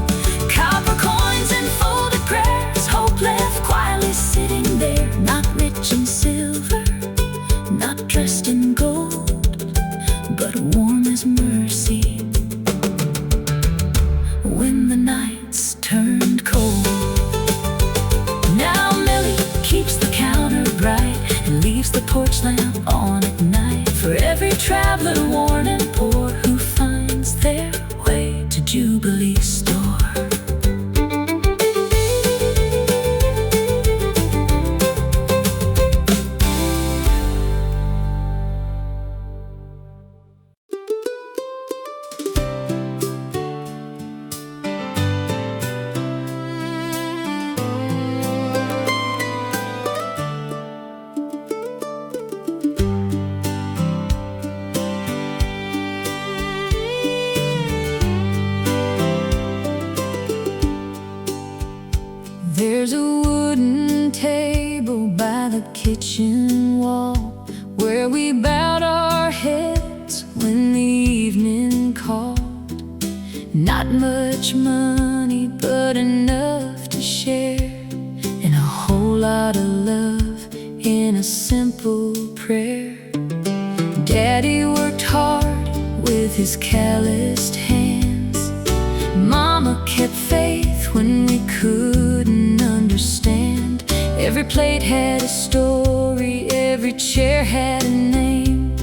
Copper coins and folded prayers, hope left quietly sitting there. Not rich in silver, not dressed in gold, but warm as mercy when the nights turned cold. Now Millie keeps the counter bright and leaves the porch lamp on at night, for every traveler worn and poor who finds their way to Jubilee store. There's a wooden table by the kitchen wall, where we bowed our heads when the evening called. Not much money, but enough to share, and a whole lot of love in a simple prayer. Daddy worked hard with his calloused hands. Mama kept faith when we couldn't understand. Every plate had a story, every chair had a name,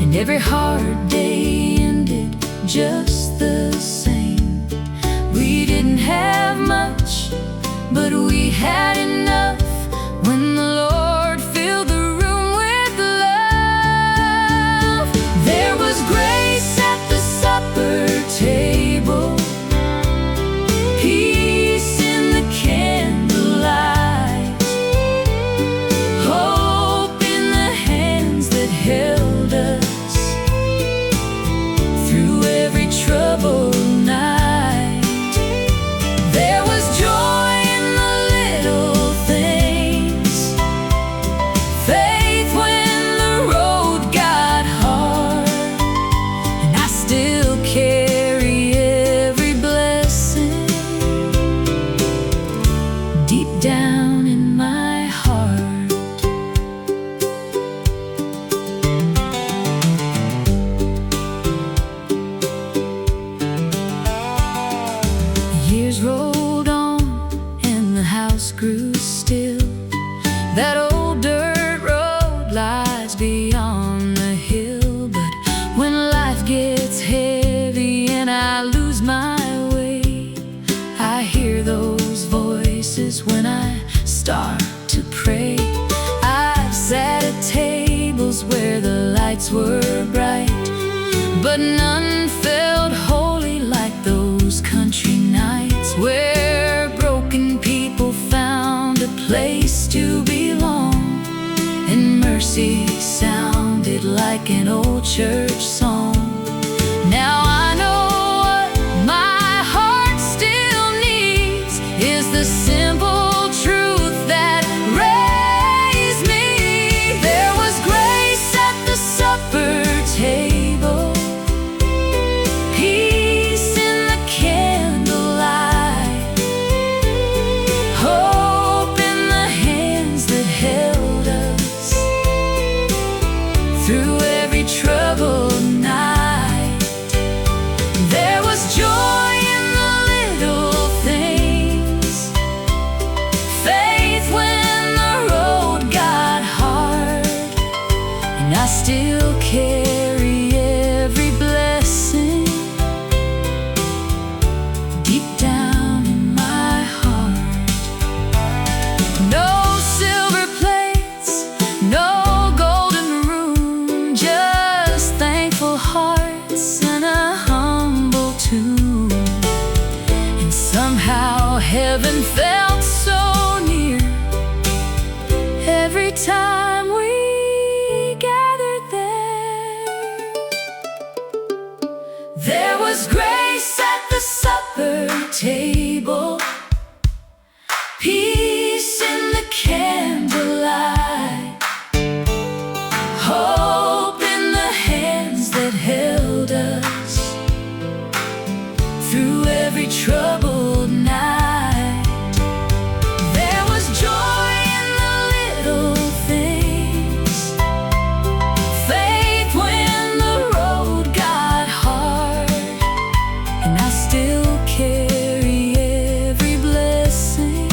and every hard day ended just the same. We didn't have much, but we had enough when the Lord filled the room with love. There was grace at the supper table, peace in the candlelight, hope in the hands that held us through every troubled night. There was joy in the little things, faith when the road got hard, and I still carry every blessing deep down in my heart. Years rolled on and the house grew still. That old dirt road lies beyond the hill, but when life gets heavy and I lose my way, I hear those voices when I start to pray. I've sat at tables where the lights were bright, but none felt holy like those country nights, where broken people found a place to belong, and mercy sounded like an old church song. Now I know what my heart still needs is the simple truth that raised me. There was grace at the supper table, peace in the candlelight, hope in the hands that held us through every troubled Somehow heaven felt so near every time we gathered there. There was grace at the supper table, peace in the candlelight, hope in the hands that held us through every troubled night. There was joy in the little things, faith when the road got hard, and I still carry every blessing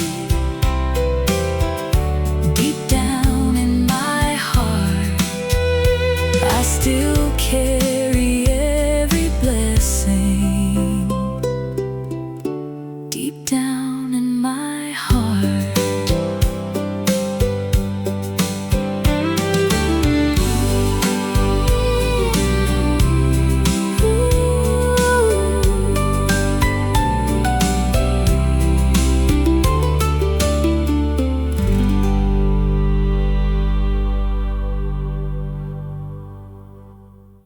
deep down in my heart. I still carry every blessing deep down.